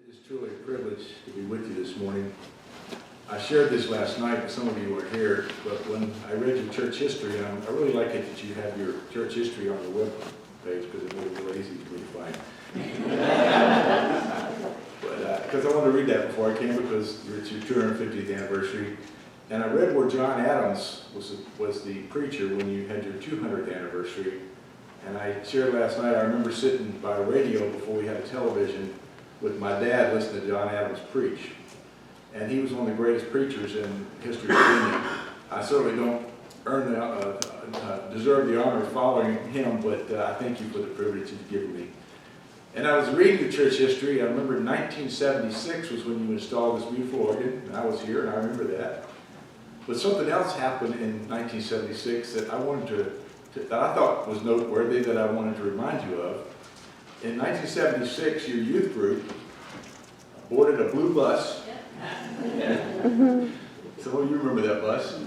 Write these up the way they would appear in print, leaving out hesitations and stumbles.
It is truly a privilege to be with you this morning. I shared this last night, but some of you weren't here, but when I read your church history, and I really like it that you have your church history on the web page because it made it real easy for me to find. But because I wanted to read that before I came because it's your 250th anniversary. And I read where John Adams was the preacher when you had your 200th anniversary. And I shared last night, I remember sitting by a radio before we had a television with my dad listening to John Adams preach. And he was one of the greatest preachers in history of Virginia. I certainly don't deserve the honor of following him, but I thank you for the privilege you've given me. And I was reading the church history. I remember 1976 was when you installed this beautiful organ, and I was here, and I remember that. But something else happened in 1976 that that I thought was noteworthy that I wanted to remind you of. In 1976, your youth group boarded a blue bus. Some of you remember that bus.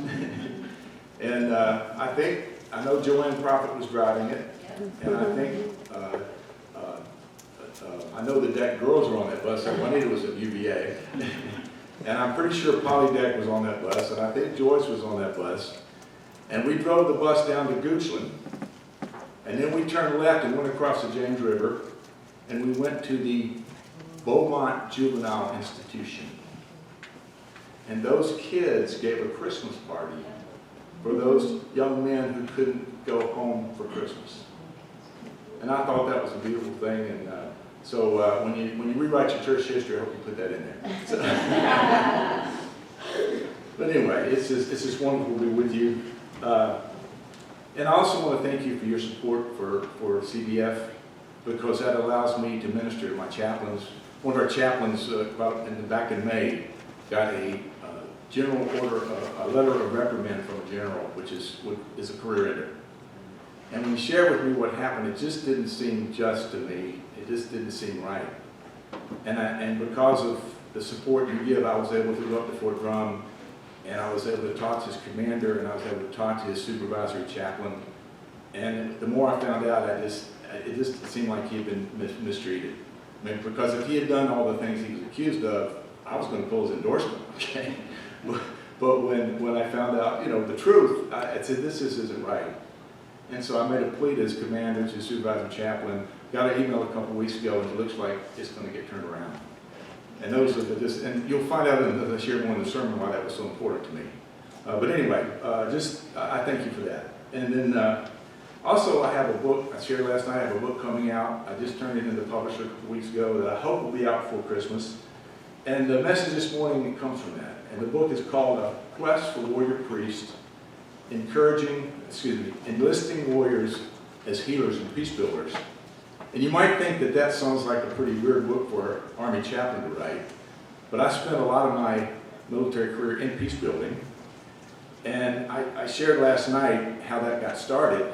And I know Joanne Prophet was driving it, and I know the Deck girls were on that bus. Juanita was at UVA. And I'm pretty sure Polly Deck was on that bus, and I think Joyce was on that bus. And we drove the bus down to Goochland, and then we turned left and went across the James River, and we went to the Beaumont Juvenile Institution. And those kids gave a Christmas party for those young men who couldn't go home for Christmas. And I thought that was a beautiful thing, and so when you rewrite your church history, I hope you put that in there. But anyway, it's just wonderful to be with you. And I also want to thank you for your support for CBF, because that allows me to minister to my chaplains. One of our chaplains back in May got a general order, a letter of reprimand from a general, which is a career ender. And when he shared with me what happened, it just didn't seem just to me. It just didn't seem right. And because of the support you give, I was able to go up to Fort Drum, and I was able to talk to his commander, and I was able to talk to his supervisory chaplain. And the more I found out, it just seemed like he had been mistreated. I mean, because if he had done all the things he was accused of, I was going to pull his endorsement, okay? But when I found out, the truth, I said, this isn't right. And so I made a plea to his commander, to his supervisor chaplain, got an email a couple weeks ago, and it looks like it's going to get turned around. And and you'll find out as I share more in the sermon why that was so important to me. But anyway, I thank you for that. And then also I have a book, I shared last night, I have a book coming out. I just turned it into the publisher a couple weeks ago that I hope will be out before Christmas. And the message this morning comes from that. And the book is called A Quest for Warrior Priest, Enlisting Warriors as Healers and Peace Builders. And you might think that sounds like a pretty weird book for an Army chaplain to write, but I spent a lot of my military career in peace building, and I shared last night how that got started,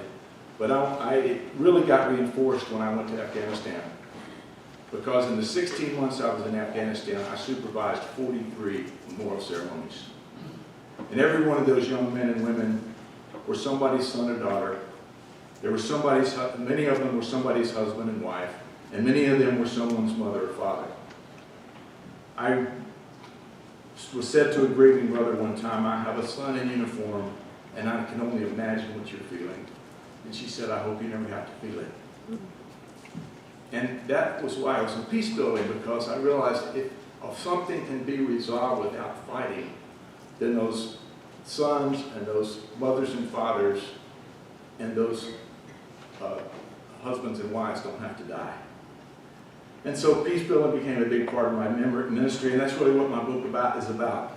but it really got reinforced when I went to Afghanistan, because in the 16 months I was in Afghanistan, I supervised 43 memorial ceremonies. And every one of those young men and women were somebody's son or daughter. Many of them were somebody's husband and wife, and many of them were someone's mother or father. I was said to a grieving brother one time, I have a son in uniform, and I can only imagine what you're feeling. And she said, I hope you never have to feel it. And that was why I was in peace building, because I realized if something can be resolved without fighting, then those sons and those mothers and fathers and those husbands and wives don't have to die. And so peace building became a big part of my ministry, and that's really what my book is about.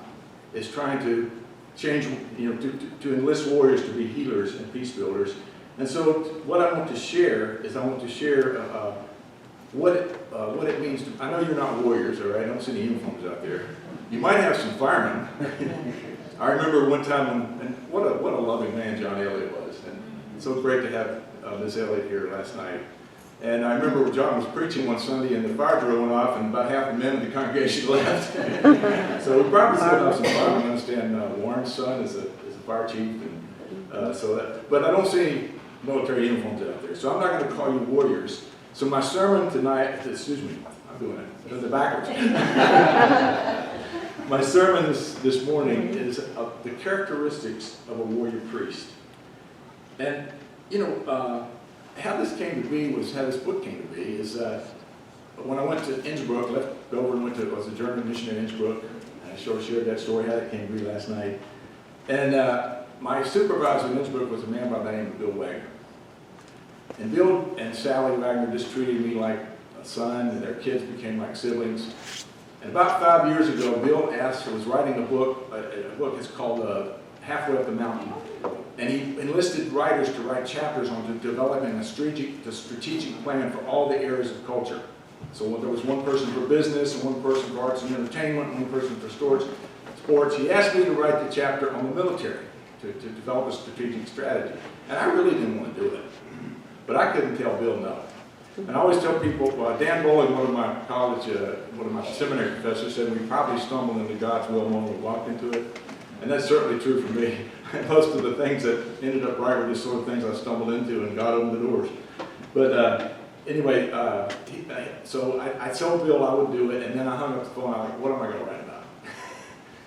It's trying to change, to enlist warriors to be healers and peace builders. And so what I want to share what it means to, I know you're not warriors, all right? I don't see any uniforms out there. You might have some firemen. I remember one time and what a loving man John Elliott was, and it's so great to have Ms. Elliott here last night. And I remember John was preaching one Sunday, and the fire drill went off, and about half the men in the congregation left. So we probably still have some firemen. I understand Warren's son is a fire chief, and but I don't see any military uniforms out there, so I'm not going to call you warriors. So my sermon tonight, I'm doing it. Doing it backwards. My sermon this morning is the characteristics of a warrior priest. And, how this came to be how this book came to be is when I went to Innsbruck, left over and was a German missionary in Innsbruck. And I sort of shared that story, how that came to be last night. And my supervisor in Innsbruck was a man by the name of Bill Wagner. And Bill and Sally Wagner just treated me like a son, and their kids became like siblings. And about 5 years ago, Bill was writing a book it's called Halfway Up the Mountain. And he enlisted writers to write chapters on developing a strategic plan for all the areas of culture. So there was one person for business, and one person for arts and entertainment, and one person for sports. He asked me to write the chapter on the military, to develop a strategic strategy. And I really didn't want to do it. But I couldn't tell Bill no. And I always tell people, Dan Bowling, one of my seminary professors, said we probably stumbled into God's will when we walked into it. And that's certainly true for me. Most of the things that ended up right were just sort of things I stumbled into, and God opened the doors. But anyway, so I told Bill I would do it, and then I hung up the phone. I was like, what am I going to write about?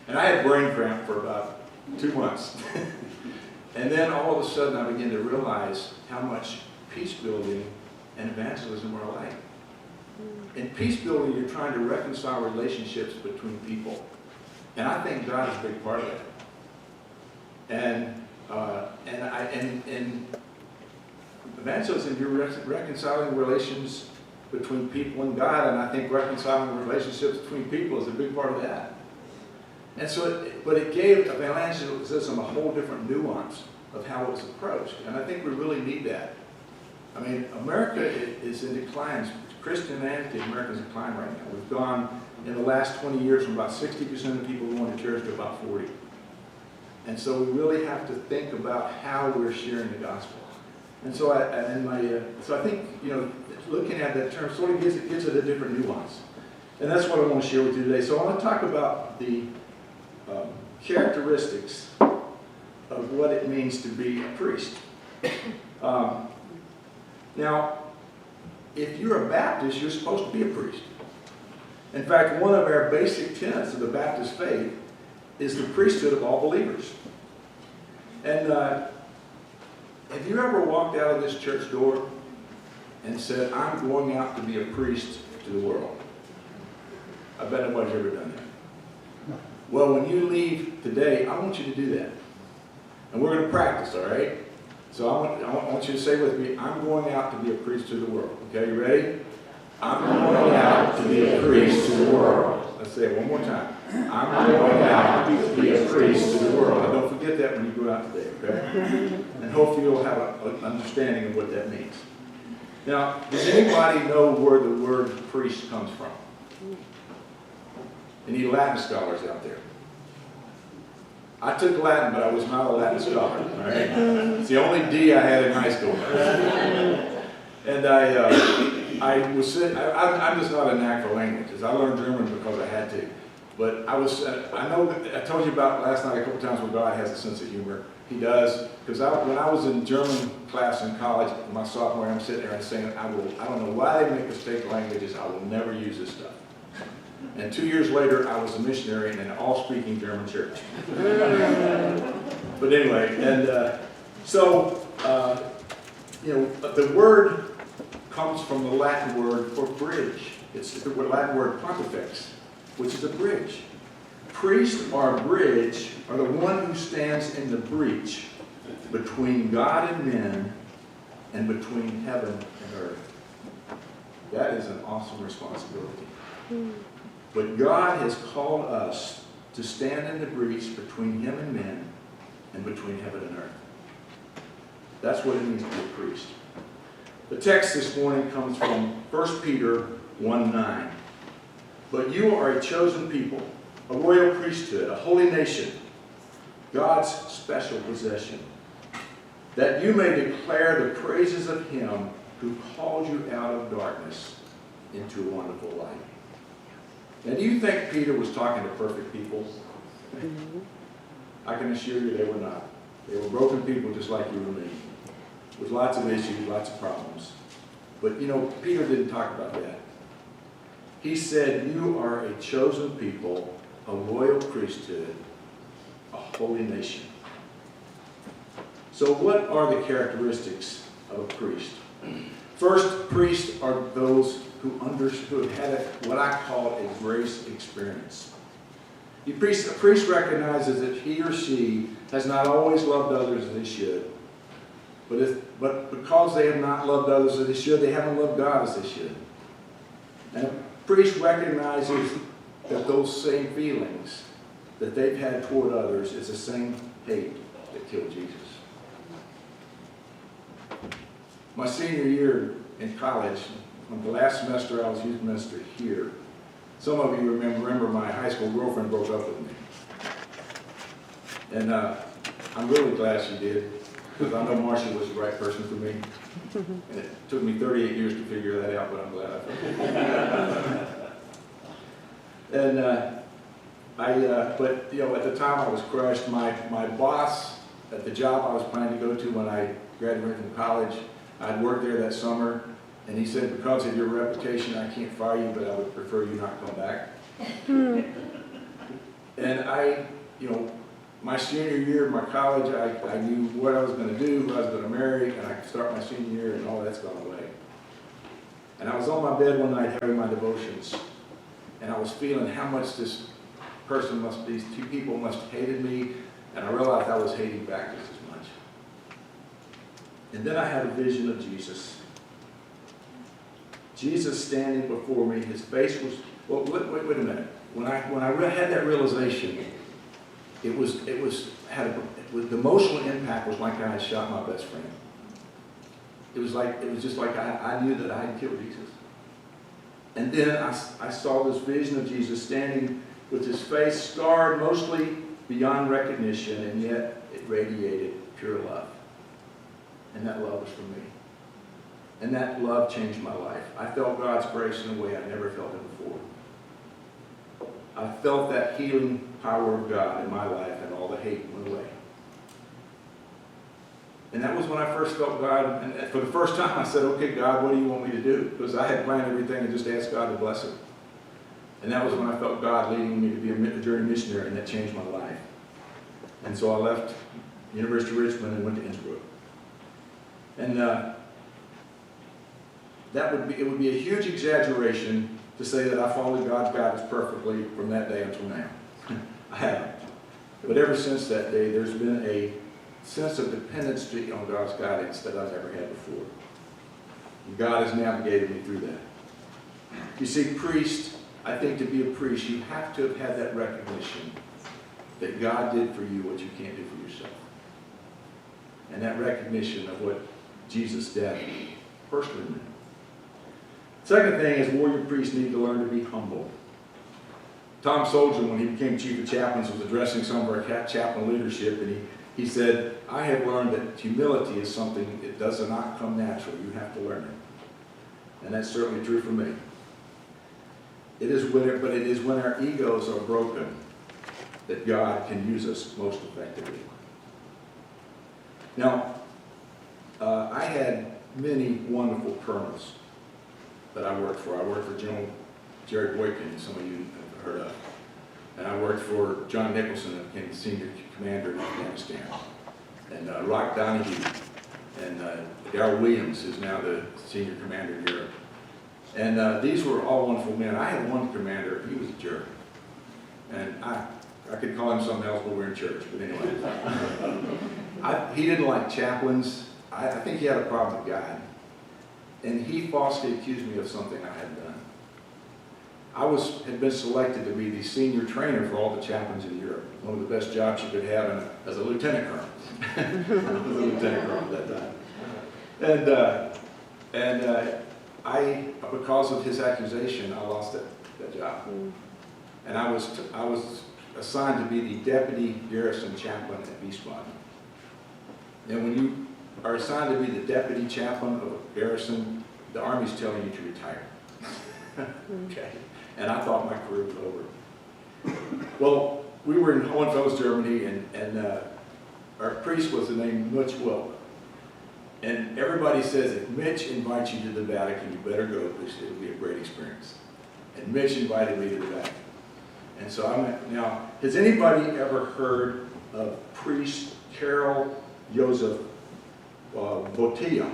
And I had brain cramp for about 2 months. And then all of a sudden I began to realize how much peace building and evangelism are alike. In peace building, you're trying to reconcile relationships between people. And I think God is a big part of that. And in evangelism, you're reconciling relations between people and God, and I think reconciling relationships between people is a big part of that. And so, but it gave evangelism a whole different nuance of how it was approached, and I think we really need that. I mean, America is in decline. Christianity in America is in decline right now. We've gone, in the last 20 years, from about 60% of people going to church to about 40%. And so we really have to think about how we're sharing the gospel. And so I think, looking at that term sort of gives it a different nuance. And that's what I want to share with you today. So I want to talk about the characteristics of what it means to be a priest. Now, if you're a Baptist, you're supposed to be a priest. In fact, one of our basic tenets of the Baptist faith is the priesthood of all believers. And have you ever walked out of this church door and said, I'm going out to be a priest to the world? I bet nobody's ever done that. Well, when you leave today, I want you to do that. And we're going to practice, all right? So I want you to say with me, I'm going out to be a priest to the world. Okay, you ready? I'm going out to be a priest to the world. Let's say it one more time. I'm going out to be a priest to the world. Now, don't forget that when you go out today, okay? And hopefully you'll have an understanding of what that means. Now, does anybody know where the word priest comes from? Any Latin scholars out there? I took Latin, but I was not a Latin scholar. All right? It's the only D I had in high school. And I'm just not a knack for languages. I learned German because I had to. But I told you about last night a couple times where God has a sense of humor. He does. Because when I was in German class in college, my sophomore year, I'm sitting there and saying, I don't know why they make us take languages. I will never use this stuff. And 2 years later, I was a missionary in an all-speaking German church. But anyway, and the word comes from the Latin word for bridge. It's the Latin word pontifex, which is a bridge. Priest or bridge are the one who stands in the breach between God and men and between heaven and earth. That is an awesome responsibility. But God has called us to stand in the breach between Him and men and between heaven and earth. That's what it means to be a priest. The text this morning comes from 1 Peter 1:9. But you are a chosen people, a royal priesthood, a holy nation, God's special possession, that you may declare the praises of Him who called you out of darkness into a wonderful light. Now, do you think Peter was talking to perfect people? I can assure you they were not. They were broken people just like you and me, with lots of issues, lots of problems. But, Peter didn't talk about that. He said, "You are a chosen people, a royal priesthood, a holy nation." So what are the characteristics of a priest? First, priests are those who have had what I call a grace experience. A priest recognizes that he or she has not always loved others as they should, but because they have not loved others as they should, they haven't loved God as they should. And a priest recognizes that those same feelings that they've had toward others is the same hate that killed Jesus. My senior year in college, on the last semester I was youth minister here, some of you remember my high school girlfriend broke up with me. And I'm really glad she did, because I know Marcia was the right person for me. And it took me 38 years to figure that out, but I'm glad I figured it out. But at the time I was crushed. My boss at the job I was planning to go to when I graduated from college, I'd worked there that summer, and he said, "Because of your reputation, I can't fire you, but I would prefer you not come back." And my senior year in my college, I knew what I was going to do, who I was going to marry, and I could start my senior year, and all that's gone away. And I was on my bed one night having my devotions, and I was feeling how much these two people must have hated me, and I realized I was hating back just as much. And then I had a vision of Jesus. Jesus standing before me, his face was, well, wait a minute. When I had that realization, the emotional impact was like I had shot my best friend. It was just like I knew that I had killed Jesus. And then I saw this vision of Jesus standing with his face scarred mostly beyond recognition, and yet it radiated pure love. And that love was for me. And that love changed my life. I felt God's grace in a way I never felt it before. I felt that healing power of God in my life, and all the hate went away. And that was when I first felt God, and for the first time I said, "Okay, God, what do you want me to do?" Because I had planned everything and just asked God to bless it. And that was when I felt God leading me to be a journey missionary, and that changed my life. And so I left University of Richmond and went to Innsbruck. And it would be a huge exaggeration to say that I followed God's guidance perfectly from that day until now. I haven't. But ever since that day, there's been a sense of dependency on God's guidance that I've never had before. And God has navigated me through that. You see, I think to be a priest, you have to have had that recognition that God did for you what you can't do for yourself. And that recognition of what Jesus' death personally meant. Second thing is warrior priests need to learn to be humble. Tom Soldier, when he became chief of chaplains, was addressing some of our chaplain leadership, and he said, "I have learned that humility is something that does not come natural. You have to learn it." And that's certainly true for me. But it is when our egos are broken that God can use us most effectively. Now, I had many wonderful colonels that I worked for. I worked for General Jerry Boykin, some of you have heard of. And I worked for John Nicholson, who became the senior commander in Afghanistan. And Rock Donahue, and Darrell Williams, who's now the senior commander in Europe. And these were all wonderful men. I had one commander, he was a jerk. And I could call him something else, but we're in church. But anyway, he didn't like chaplains. I think he had a problem with God. And he falsely accused me of something I hadn't done. I had been selected to be the senior trainer for all the chaplains in Europe. One of the best jobs you could have as a lieutenant colonel. I was a lieutenant colonel at that time. And because of his accusation, I lost that job. And I was assigned to be the deputy garrison chaplain at Wiesbaden. And when you are assigned to be the deputy chaplain of a garrison, the Army's telling you to retire. Okay. And I thought my career was over. Well, we were in Hohenfels, Germany, and our priest was named Mitch Wilk. And everybody says if Mitch invites you to the Vatican, you better go, because it'll be a great experience. And Mitch invited me to the Vatican. And so I went. Now, has anybody ever heard of priest Carol Joseph Botilla?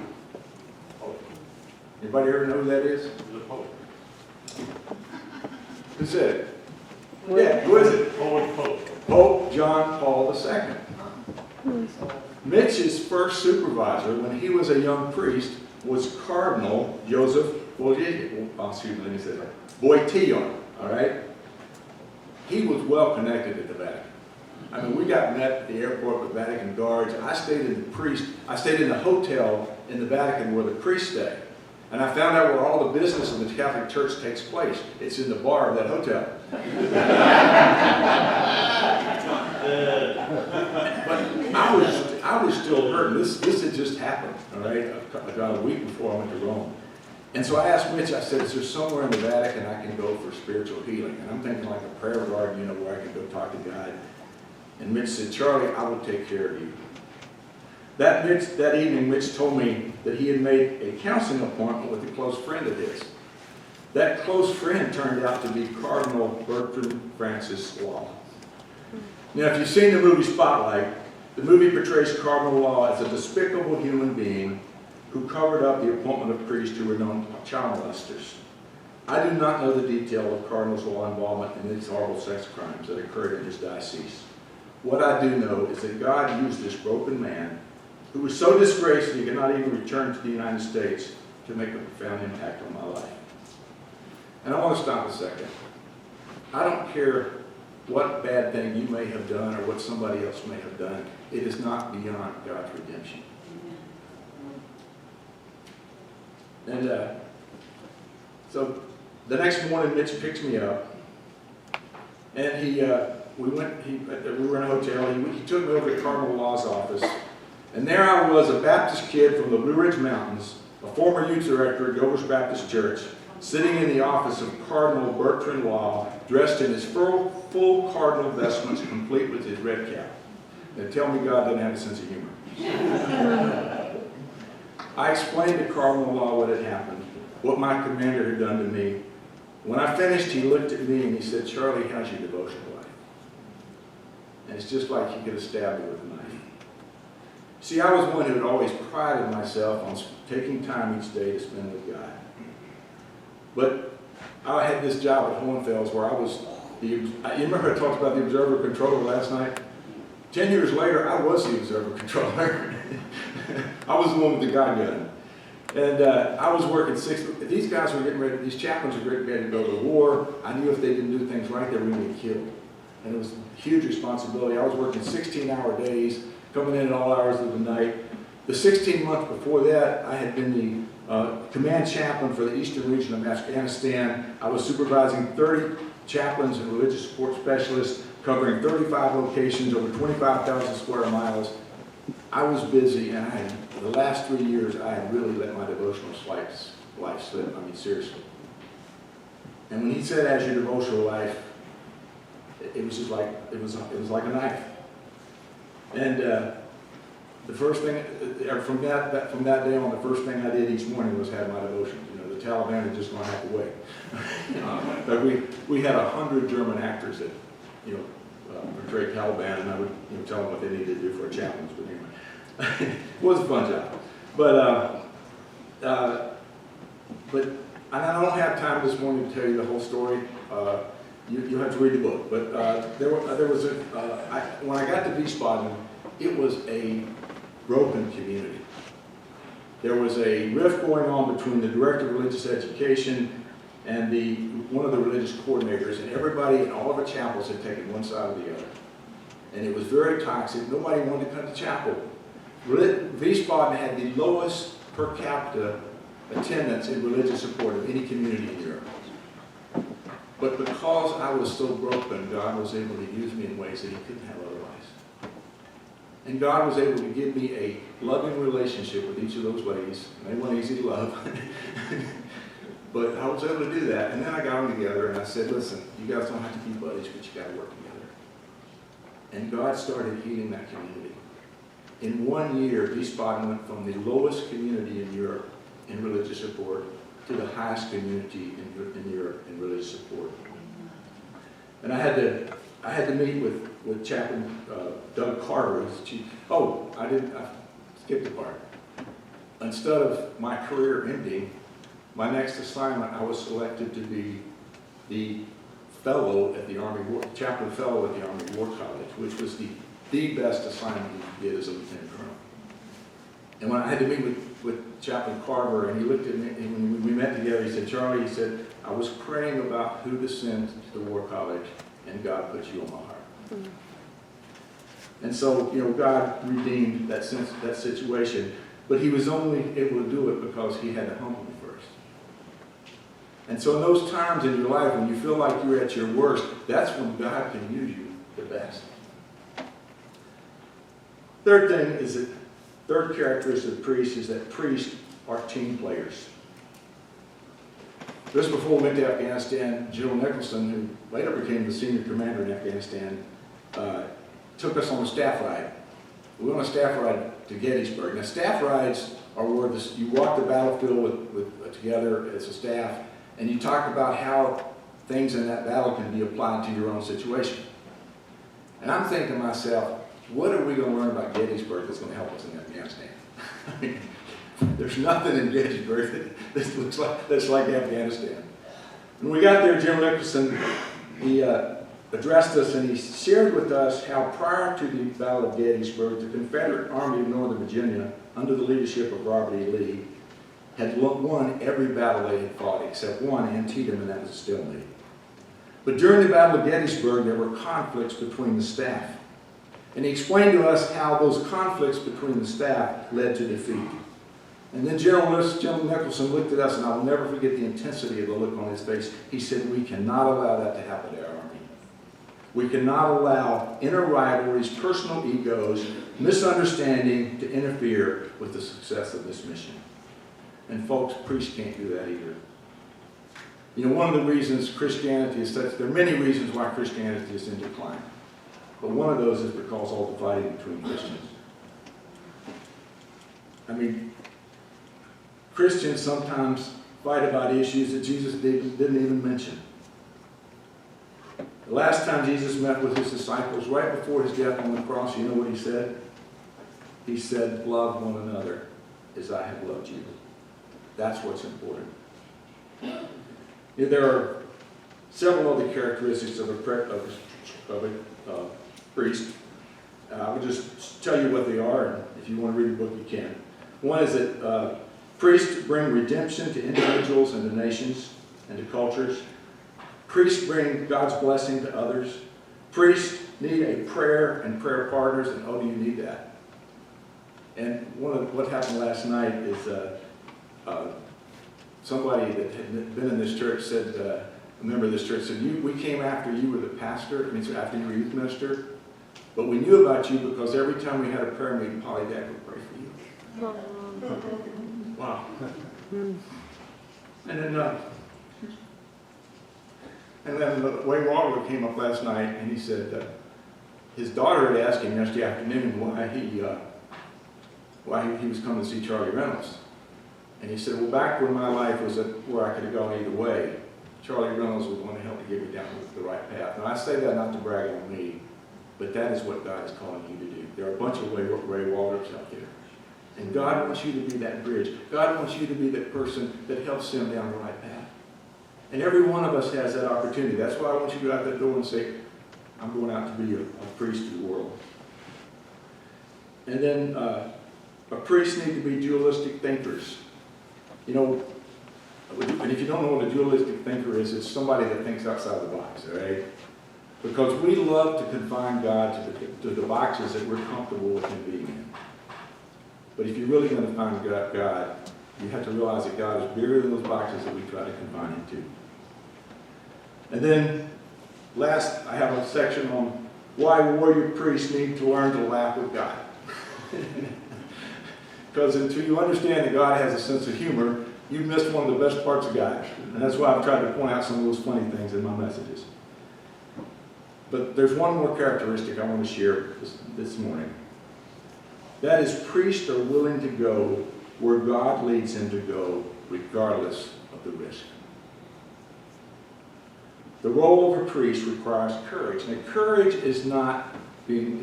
Anybody ever know who that is? The Pope. Who said it? Yeah, who is it? Pope. Pope John Paul II. Mitch's first supervisor, when he was a young priest, was Cardinal Joseph Boitillon, all right? He was well connected at the Vatican. I mean, we got met at the airport with Vatican guards. I stayed in the hotel in the Vatican where the priests stay. And I found out where all the business of the Catholic Church takes place. It's in the bar of that hotel. But I was still hurting. This had just happened, all right, about a week before I went to Rome. And so I asked Mitch, I said, is there somewhere in the Vatican I can go for spiritual healing? And I'm thinking like a prayer garden, you know, where I can go talk to God. And Mitch said, Charlie, I will take care of you. That evening, Mitch told me that he had made a counseling appointment with a close friend of his. That close friend turned out to be Cardinal Bertrand Francis Law. Now, if you've seen the movie Spotlight, the movie portrays Cardinal Law as a despicable human being who covered up the appointment of priests who were known child molesters. I do not know the detail of Cardinal Law's involvement in these horrible sex crimes that occurred in his diocese. What I do know is that God used this broken man, who was so disgraced that he could not even return to the United States, to make a profound impact on my life. And I want to stop a second. I don't care what bad thing you may have done or what somebody else may have done. It is not beyond God's redemption. And so the next morning, Mitch picks me up, and we were in a hotel. He took me over to Cardinal Law's office, and there I was, a Baptist kid from the Blue Ridge Mountains, a former youth director at Gover's Baptist Church, sitting in the office of Cardinal Bertrand Law, dressed in his full cardinal vestments, complete with his red cap. Now tell me God doesn't have a sense of humor. I explained to Cardinal Law what had happened, what my commander had done to me. When I finished, he looked at me and he said, Charlie, how's your devotional life? And it's just like he could have stabbed me with a knife. See, I was one who had always prided myself on taking time each day to spend with God. But I had this job at Hohenfels where I was, you remember I talked about the observer controller last night? 10 years later, I was the observer controller. I was the one with the guy gun. And I was working these guys were getting ready, these chaplains were getting ready to go to war. I knew if they didn't do things right, they were going to get killed. And it was a huge responsibility. I was working 16-hour days, coming in at all hours of the night. The 16 months before that, I had been the command chaplain for the eastern region of Afghanistan. I was supervising 30 chaplains and religious support specialists, covering 35 locations, over 25,000 square miles. I was busy, and the last 3 years, I had really let my devotional life slip. I mean, seriously. And when he said, "As your devotional life," it was just like it was like a knife. And the first thing from that day on, the first thing I did each morning was have my devotions. You know, the Taliban had just gone half the way. But we had 100 German actors that, portrayed Taliban, and I would tell them what they needed to do for a chaplain. But anyway, it was a fun job. But I don't have time this morning to tell you the whole story. You'll have to read the book. But when I got to Wiesbaden, it was a broken community. There was a rift going on between the director of religious education and one of the religious coordinators, and everybody in all of the chapels had taken one side or the other. And it was very toxic. Nobody wanted to come to chapel. Wiesbaden had the lowest per capita attendance in religious support of any community in Europe. But because I was so broken, God was able to use me in ways that he couldn't have otherwise. And God was able to give me a loving relationship with each of those ladies. And they weren't easy to love. But I was able to do that. And then I got them together and I said, listen, you guys don't have to be buddies, but you got to work together. And God started healing that community. In 1 year, Wiesbaden went from the lowest community in Europe in religious support to the highest community in religious support. And I had to meet with Chaplain Doug Carter, who's the chief. Oh, I skipped a part. Instead of my career ending, my next assignment, I was selected to be the fellow at the Army War, chaplain fellow at the Army War College, which was the best assignment you could get as a lieutenant colonel. And when I had to meet with Chaplain Carver, and he looked at me, and when we met together, he said, "Charlie," he said, "I was praying about who to send to the War College, and God put you on my heart." Mm-hmm. And so, God redeemed that situation, but he was only able to do it because he had to humble me first. And so in those times in your life when you feel like you're at your worst, that's when God can use you the best. Third characteristic of priests is that priests are team players. Just before we went to Afghanistan, General Nicholson, who later became the senior commander in Afghanistan, took us on a staff ride. We went on a staff ride to Gettysburg. Now, staff rides are where you walk the battlefield together as a staff, and you talk about how things in that battle can be applied to your own situation. And I'm thinking to myself, what are we going to learn about Gettysburg that's going to help us in Afghanistan? I mean, there's nothing in Gettysburg that's like Afghanistan. When we got there, General Nicholson, he addressed us and he shared with us how prior to the Battle of Gettysburg, the Confederate Army of Northern Virginia, under the leadership of Robert E. Lee, had won every battle they had fought except one, Antietam, and that was a stalemate. But during the Battle of Gettysburg, there were conflicts between the staff. And he explained to us how those conflicts between the staff led to defeat. And then General Nicholson looked at us, and I'll never forget the intensity of the look on his face. He said, "We cannot allow that to happen to our Army. We cannot allow inner rivalries, personal egos, misunderstanding to interfere with the success of this mission." And folks, priests can't do that either. One of the reasons Christianity is such, there are many reasons why Christianity is in decline. But one of those is because all the fighting between Christians. I mean, Christians sometimes fight about issues that Jesus didn't even mention. The last time Jesus met with his disciples, right before his death on the cross, you know what he said? He said, "Love one another as I have loved you." That's what's important. There are several other characteristics of a priest. I will just tell you what they are, and if you want to read the book, you can. One is that priests bring redemption to individuals and to nations and to cultures. Priests bring God's blessing to others. Priests need a prayer and prayer partners, and oh, do you need that? And what happened last night is somebody that had been in this church said, a member of this church said, we came after you were the pastor, after you were youth minister, but we knew about you because every time we had a prayer meeting, Polly Dad would pray for you. Wow. And then Wayne Walker came up last night and he said his daughter had asked him yesterday afternoon why he was coming to see Charlie Reynolds. And he said, well, back when my life was where I could have gone either way, Charlie Reynolds was the one to help me get me down the right path. And I say that not to brag on me, but that is what God is calling you to do. There are a bunch of Ray Walters out there. And God wants you to be that bridge. God wants you to be that person that helps them down the right path. And every one of us has that opportunity. That's why I want you to go out that door and say, I'm going out to be a priest to the world. And then a priest need to be dualistic thinkers. And if you don't know what a dualistic thinker is, it's somebody that thinks outside the box, all right? Because we love to confine God to the boxes that we're comfortable with him being in. But if you're really going to find God, you have to realize that God is bigger than those boxes that we try to confine him to. And then, last, I have a section on why warrior priests need to learn to laugh with God. Because until you understand that God has a sense of humor, you've missed one of the best parts of God. And that's why I've tried to point out some of those funny things in my messages. But there's one more characteristic I want to share this morning. That is, priests are willing to go where God leads him to go, regardless of the risk. The role of a priest requires courage. Now, courage is not being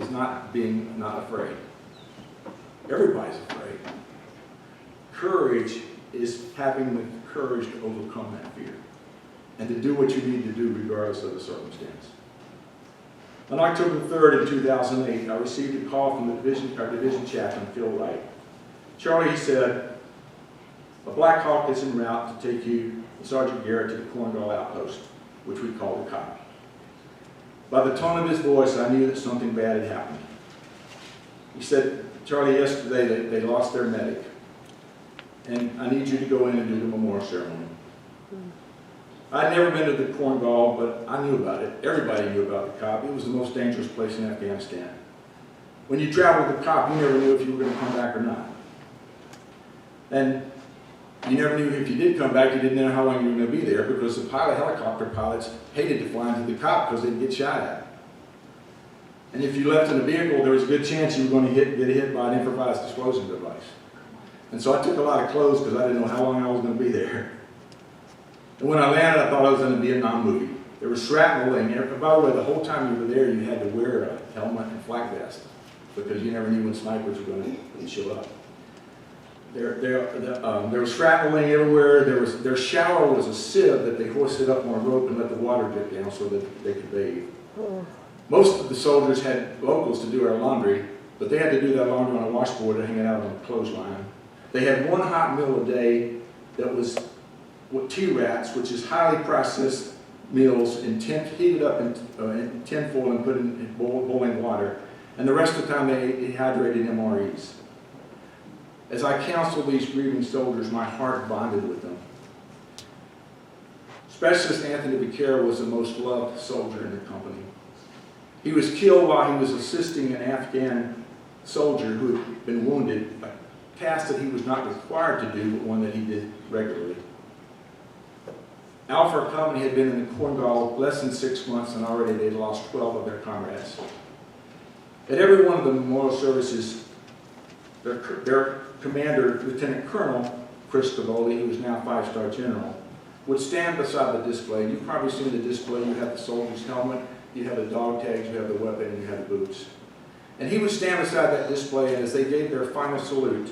not afraid. Everybody's afraid. Courage is having the courage to overcome that fear and to do what you need to do regardless of the circumstance. On October 3rd in 2008, I received a call from our division chaplain, Phil Wright. Charlie, he said, a Black Hawk is en route to take you, Sergeant Garrett, to the Cornwall outpost, which we call the cop. By the tone of his voice, I knew that something bad had happened. He said, Charlie, yesterday they lost their medic, and I need you to go in and do the memorial ceremony. I'd never been to the Cornwall, but I knew about it. Everybody knew about the cop. It was the most dangerous place in Afghanistan. When you traveled with the cop, you never knew if you were going to come back or not. And you never knew if you did come back, you didn't know how long you were going to be there, because the helicopter pilots hated to fly into the cop because they'd get shot at. And if you left in a vehicle, there was a good chance you were going to get hit by an improvised explosive device. And so I took a lot of clothes because I didn't know how long I was going to be there. And when I landed, I thought I was in a Vietnam movie. There was shrapnel in there. By the way, the whole time you were there, you had to wear a helmet and flak vest because you never knew when snipers were going to show up. There was shrapnel everywhere. Their shower was a sieve that they hoisted up on a rope and let the water drip down so that they could bathe. Most of the soldiers had locals to do our laundry, but they had to do that laundry on a washboard and hang it out on a clothesline. They had one hot meal a day that was T-rats, which is highly processed meals, heated up in tin foil and put in boiling water. And the rest of the time they ate dehydrated MREs. As I counseled these grieving soldiers, my heart bonded with them. Specialist Anthony Becerra was the most loved soldier in the company. He was killed while he was assisting an Afghan soldier who had been wounded, a task that he was not required to do, but one that he did regularly. Alpha Company had been in the Cornwall less than 6 months, and already they'd lost 12 of their comrades. At every one of the memorial services, their commander, Lieutenant Colonel Chris Cavoli, who is now 5-star general, would stand beside the display. You've probably seen the display. You have the soldier's helmet, you have the dog tags, you have the weapon, and you have the boots. And he would stand beside that display, and as they gave their final salute,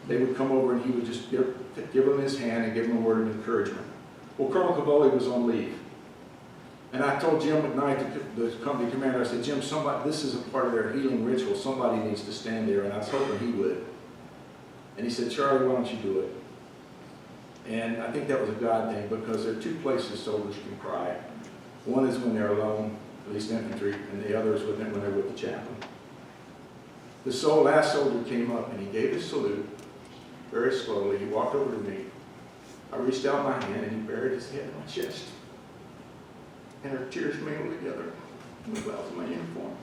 they would come over and he would just give them his hand and give them a word of encouragement. Well, Colonel Cavoli was on leave. And I told Jim McKnight, the company commander, I said, Jim, this is a part of their healing ritual. Somebody needs to stand there. And I was hoping he would. And he said, Charlie, why don't you do it? And I think that was a God thing, because there are two places soldiers can cry. One is when they're alone, at least infantry, and the other is when they're with the chaplain. The last soldier came up and he gave his salute very slowly. He walked over to me. I reached out my hand and he buried his head in my chest. And our tears mingled together in the clouds of my uniform.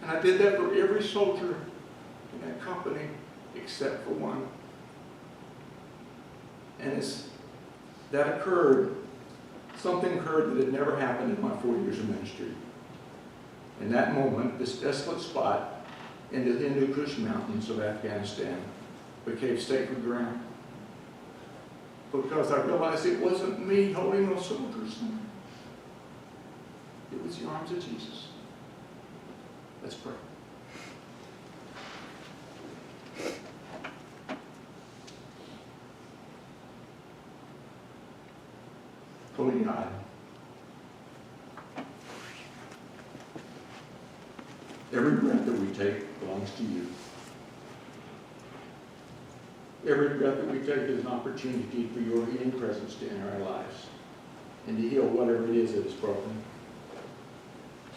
And I did that for every soldier in that company except for one. And as that occurred, something occurred that had never happened in my 4 years of ministry. In that moment, this desolate spot in the Hindu Kush Mountains of Afghanistan became sacred ground. Because I realized it wasn't me holding those soldiers. It was the arms of Jesus. Let's pray. Holy God, every breath that we take belongs to you. Every breath that we take is an opportunity for your healing presence to enter our lives and to heal whatever it is that is broken.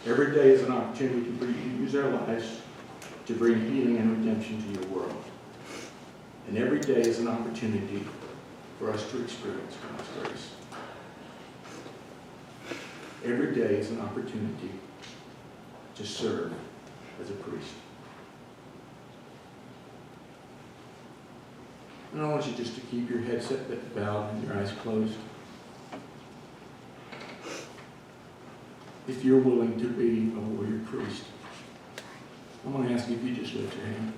Every day is an opportunity for you to use our lives to bring healing and redemption to your world. And every day is an opportunity for us to experience God's grace. Every day is an opportunity to serve as a priest. And I want you just to keep your head bowed and your eyes closed. If you're willing to be a warrior priest, I'm going to ask you if you just lift your hand.